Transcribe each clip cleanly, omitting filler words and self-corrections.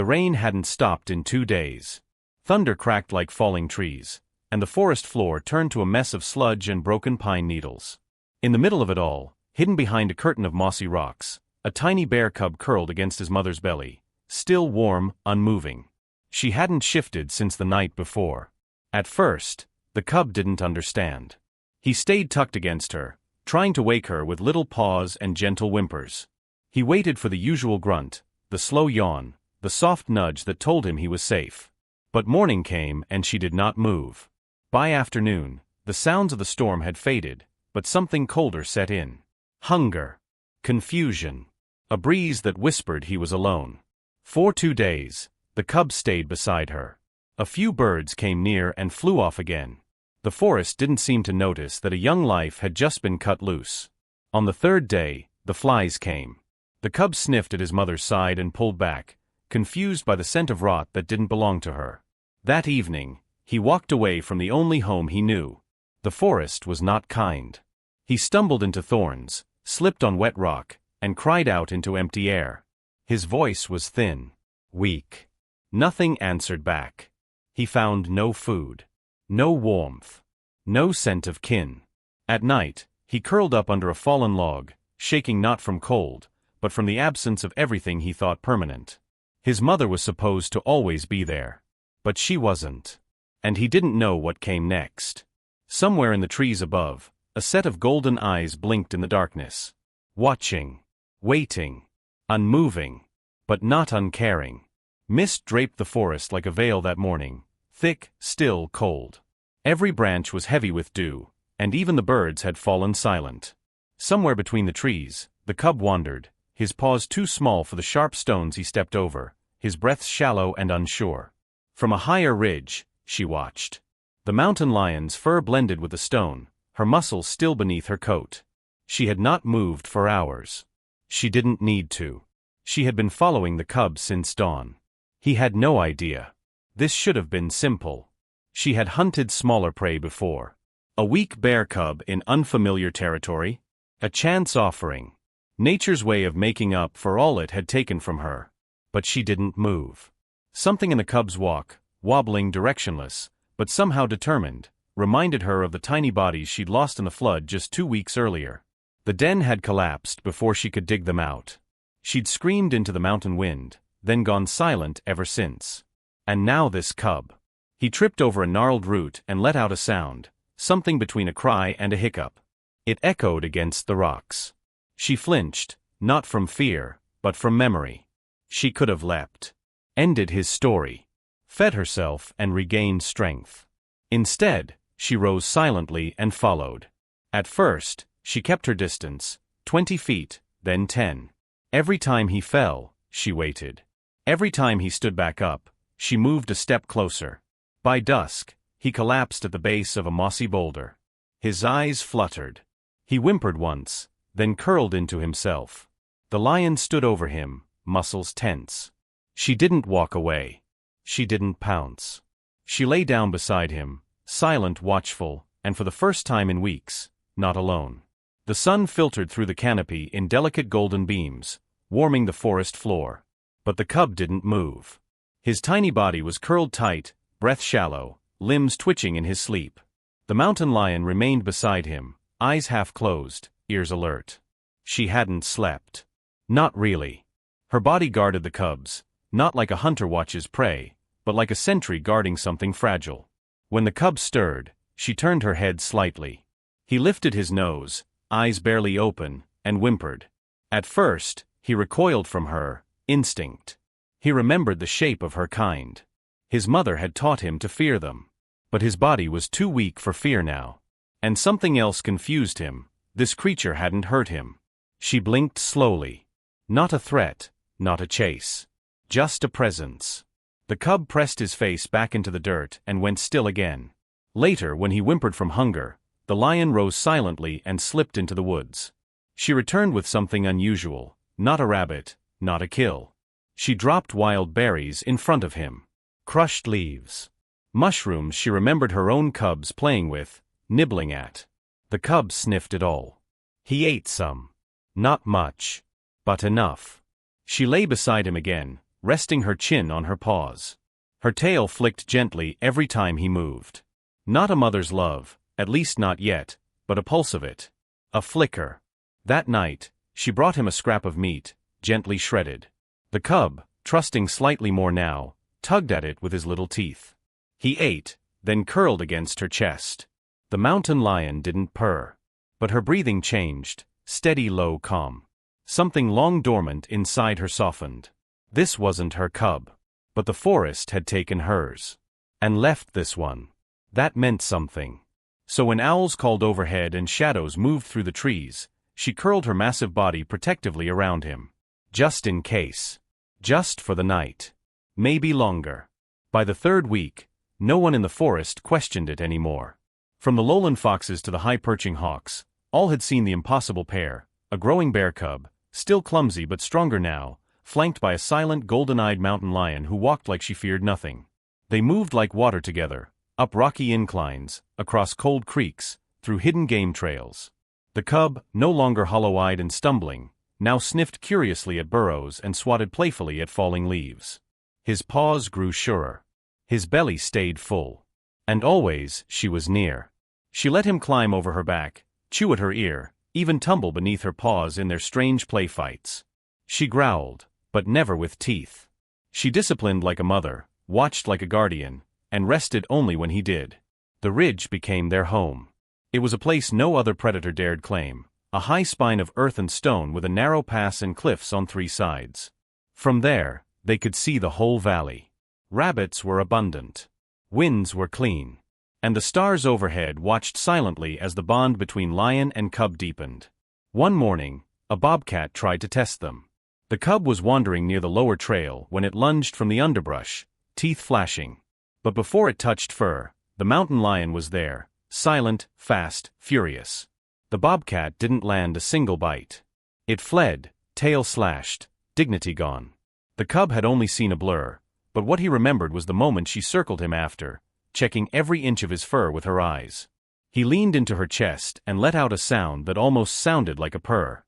The rain hadn't stopped in 2 days. Thunder cracked like falling trees, and the forest floor turned to a mess of sludge and broken pine needles. In the middle of it all, hidden behind a curtain of mossy rocks, a tiny bear cub curled against his mother's belly, still warm, unmoving. She hadn't shifted since the night before. At first, the cub didn't understand. He stayed tucked against her, trying to wake her with little paws and gentle whimpers. He waited for the usual grunt, the slow yawn, the soft nudge that told him he was safe. But morning came and she did not move. By afternoon, the sounds of the storm had faded, but something colder set in. Hunger. Confusion. A breeze that whispered he was alone. For 2 days, the cub stayed beside her. A few birds came near and flew off again. The forest didn't seem to notice that a young life had just been cut loose. On the 3rd day, the flies came. The cub sniffed at his mother's side and pulled back, confused by the scent of rot that didn't belong to her. That evening, he walked away from the only home he knew. The forest was not kind. He stumbled into thorns, slipped on wet rock, and cried out into empty air. His voice was thin, weak. Nothing answered back. He found no food, no warmth, no scent of kin. At night, he curled up under a fallen log, shaking not from cold, but from the absence of everything he thought permanent. His mother was supposed to always be there. But she wasn't. And he didn't know what came next. Somewhere in the trees above, a set of golden eyes blinked in the darkness. Watching. Waiting. Unmoving. But not uncaring. Mist draped the forest like a veil that morning, thick, still, cold. Every branch was heavy with dew, and even the birds had fallen silent. Somewhere between the trees, the cub wandered, his paws too small for the sharp stones he stepped over, his breath shallow and unsure. From a higher ridge, she watched. The mountain lion's fur blended with the stone, her muscles still beneath her coat. She had not moved for hours. She didn't need to. She had been following the cub since dawn. He had no idea. This should have been simple. She had hunted smaller prey before. A weak bear cub in unfamiliar territory? A chance offering. Nature's way of making up for all it had taken from her. But she didn't move. Something in the cub's walk, wobbling directionless, but somehow determined, reminded her of the tiny bodies she'd lost in the flood just 2 weeks earlier. The den had collapsed before she could dig them out. She'd screamed into the mountain wind, then gone silent ever since. And now this cub. He tripped over a gnarled root and let out a sound, something between a cry and a hiccup. It echoed against the rocks. She flinched, not from fear, but from memory. She could have leapt. Ended his story. Fed herself and regained strength. Instead, she rose silently and followed. At first, she kept her distance, 20 feet, then 10. Every time he fell, she waited. Every time he stood back up, she moved a step closer. By dusk, he collapsed at the base of a mossy boulder. His eyes fluttered. He whimpered once, then curled into himself. The lion stood over him, muscles tense. She didn't walk away. She didn't pounce. She lay down beside him, silent, watchful, and for the first time in weeks, not alone. The sun filtered through the canopy in delicate golden beams, warming the forest floor. But the cub didn't move. His tiny body was curled tight, breath shallow, limbs twitching in his sleep. The mountain lion remained beside him, eyes half closed, ears alert. She hadn't slept. Not really. Her body guarded the cubs, not like a hunter watches prey, but like a sentry guarding something fragile. When the cub stirred, she turned her head slightly. He lifted his nose, eyes barely open, and whimpered. At first, he recoiled from her, instinct. He remembered the shape of her kind. His mother had taught him to fear them. But his body was too weak for fear now. And something else confused him. This creature hadn't hurt him. She blinked slowly. Not a threat, not a chase. Just a presence. The cub pressed his face back into the dirt and went still again. Later, when he whimpered from hunger, the lion rose silently and slipped into the woods. She returned with something unusual, not a rabbit, not a kill. She dropped wild berries in front of him. Crushed leaves. Mushrooms she remembered her own cubs playing with, nibbling at. The cub sniffed it all. He ate some. Not much. But enough. She lay beside him again, resting her chin on her paws. Her tail flicked gently every time he moved. Not a mother's love, at least not yet, but a pulse of it. A flicker. That night, she brought him a scrap of meat, gently shredded. The cub, trusting slightly more now, tugged at it with his little teeth. He ate, then curled against her chest. The mountain lion didn't purr. But her breathing changed, steady, low, calm. Something long dormant inside her softened. This wasn't her cub. But the forest had taken hers. And left this one. That meant something. So when owls called overhead and shadows moved through the trees, she curled her massive body protectively around him. Just in case. Just for the night. Maybe longer. By the third week, no one in the forest questioned it anymore. From the lowland foxes to the high-perching hawks, all had seen the impossible pair, a growing bear cub, still clumsy but stronger now, flanked by a silent golden-eyed mountain lion who walked like she feared nothing. They moved like water together, up rocky inclines, across cold creeks, through hidden game trails. The cub, no longer hollow-eyed and stumbling, now sniffed curiously at burrows and swatted playfully at falling leaves. His paws grew surer. His belly stayed full. And always, she was near. She let him climb over her back, chew at her ear, even tumble beneath her paws in their strange play fights. She growled, but never with teeth. She disciplined like a mother, watched like a guardian, and rested only when he did. The ridge became their home. It was a place no other predator dared claim, a high spine of earth and stone with a narrow pass and cliffs on three sides. From there, they could see the whole valley. Rabbits were abundant. Winds were clean. And the stars overhead watched silently as the bond between lion and cub deepened. One morning, a bobcat tried to test them. The cub was wandering near the lower trail when it lunged from the underbrush, teeth flashing. But before it touched fur, the mountain lion was there, silent, fast, furious. The bobcat didn't land a single bite. It fled, tail slashed, dignity gone. The cub had only seen a blur, but what he remembered was the moment she circled him after, checking every inch of his fur with her eyes. He leaned into her chest and let out a sound that almost sounded like a purr.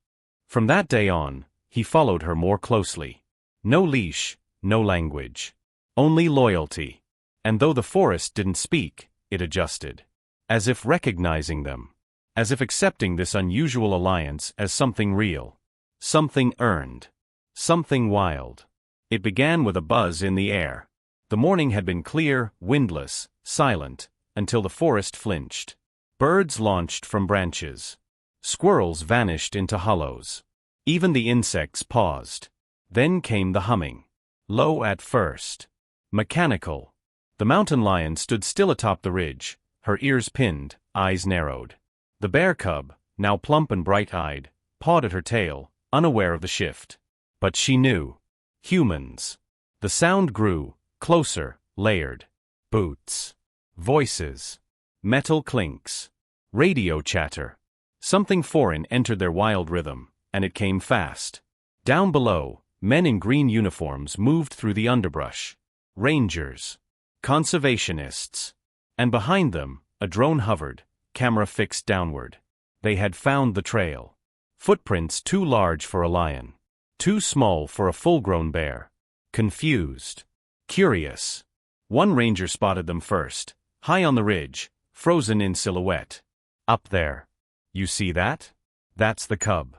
From that day on, he followed her more closely. No leash, no language. Only loyalty. And though the forest didn't speak, it adjusted. As if recognizing them. As if accepting this unusual alliance as something real. Something earned. Something wild. It began with a buzz in the air. The morning had been clear, windless, silent, until the forest flinched. Birds launched from branches. Squirrels vanished into hollows. Even the insects paused. Then came the humming. Low at first. Mechanical. The mountain lion stood still atop the ridge, her ears pinned, eyes narrowed. The bear cub, now plump and bright-eyed, pawed at her tail, unaware of the shift. But she knew. Humans. The sound grew, closer, layered. Boots. Voices. Metal clinks. Radio chatter. Something foreign entered their wild rhythm, and it came fast. Down below, men in green uniforms moved through the underbrush. Rangers. Conservationists. And behind them, a drone hovered, camera fixed downward. They had found the trail. Footprints too large for a lion. Too small for a full-grown bear. Confused. Curious. One ranger spotted them first, high on the ridge, frozen in silhouette. Up there. You see that? That's the cub.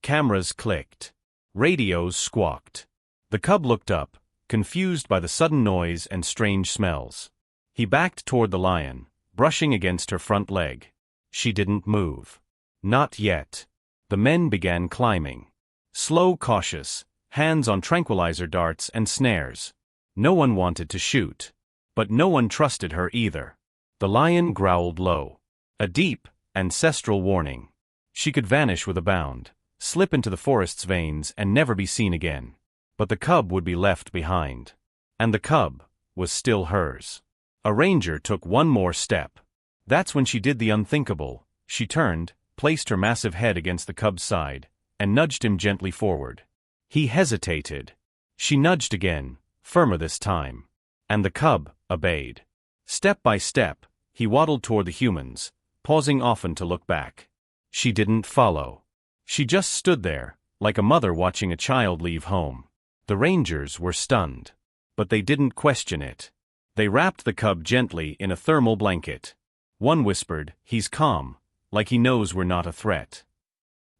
Cameras clicked. Radios squawked. The cub looked up, confused by the sudden noise and strange smells. He backed toward the lion, brushing against her front leg. She didn't move. Not yet. The men began climbing. Slow, cautious, hands on tranquilizer darts and snares. No one wanted to shoot. But no one trusted her either. The lion growled low. A deep, ancestral warning. She could vanish with a bound, slip into the forest's veins and never be seen again. But the cub would be left behind. And the cub was still hers. A ranger took one more step. That's when she did the unthinkable. She turned, placed her massive head against the cub's side, and nudged him gently forward. He hesitated. She nudged again, firmer this time. And the cub obeyed. Step by step, he waddled toward the humans, pausing often to look back. She didn't follow. She just stood there, like a mother watching a child leave home. The rangers were stunned. But they didn't question it. They wrapped the cub gently in a thermal blanket. One whispered, "He's calm, like he knows we're not a threat."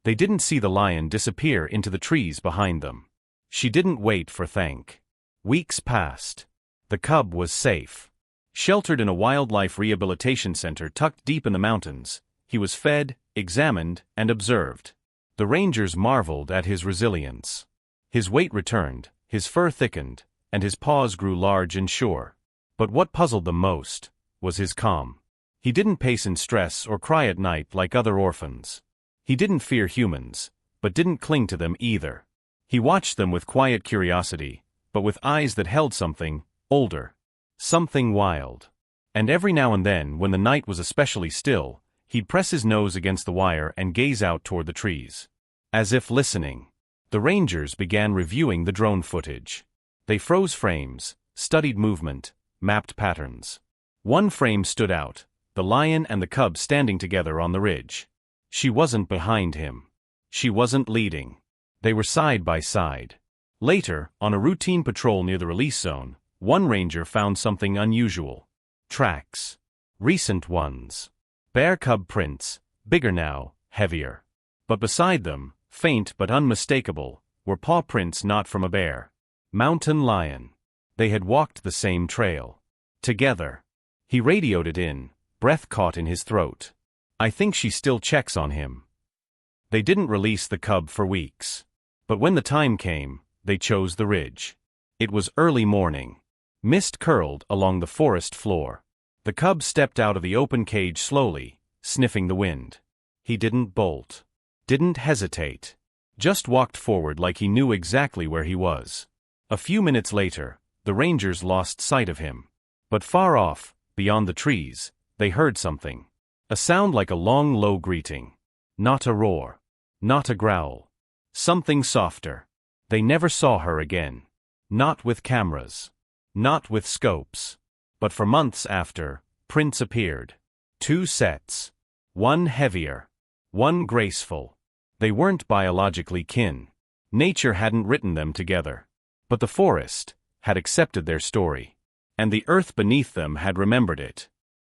They didn't see the lion disappear into the trees behind them. She didn't wait for thank. Weeks passed. The cub was safe. Sheltered in a wildlife rehabilitation center tucked deep in the mountains, he was fed, examined, and observed. The rangers marveled at his resilience. His weight returned, his fur thickened, and his paws grew large and sure. But what puzzled them most was his calm. He didn't pace in stress or cry at night like other orphans. He didn't fear humans, but didn't cling to them either. He watched them with quiet curiosity, but with eyes that held something older, something wild. And every now and then, when the night was especially still, he'd press his nose against the wire and gaze out toward the trees. As if listening. The rangers began reviewing the drone footage. They froze frames, studied movement, mapped patterns. One frame stood out, the lion and the cub standing together on the ridge. She wasn't behind him. She wasn't leading. They were side by side. Later, on a routine patrol near the release zone, one ranger found something unusual. Tracks. Recent ones. Bear cub prints, bigger now, heavier. But beside them, faint but unmistakable, were paw prints not from a bear. Mountain lion. They had walked the same trail. Together. He radioed it in, breath caught in his throat. "I think she still checks on him." They didn't release the cub for weeks. But when the time came, they chose the ridge. It was early morning. Mist curled along the forest floor. The cub stepped out of the open cage slowly, sniffing the wind. He didn't bolt. Didn't hesitate. Just walked forward like he knew exactly where he was. A few minutes later, the rangers lost sight of him. But far off, beyond the trees, they heard something. A sound like a long, low greeting. Not a roar. Not a growl. Something softer. They never saw her again. Not with cameras. Not with scopes. But for months after, prints appeared. 2 sets. One heavier. One graceful. They weren't biologically kin. Nature hadn't written them together. But the forest had accepted their story. And the earth beneath them had remembered it.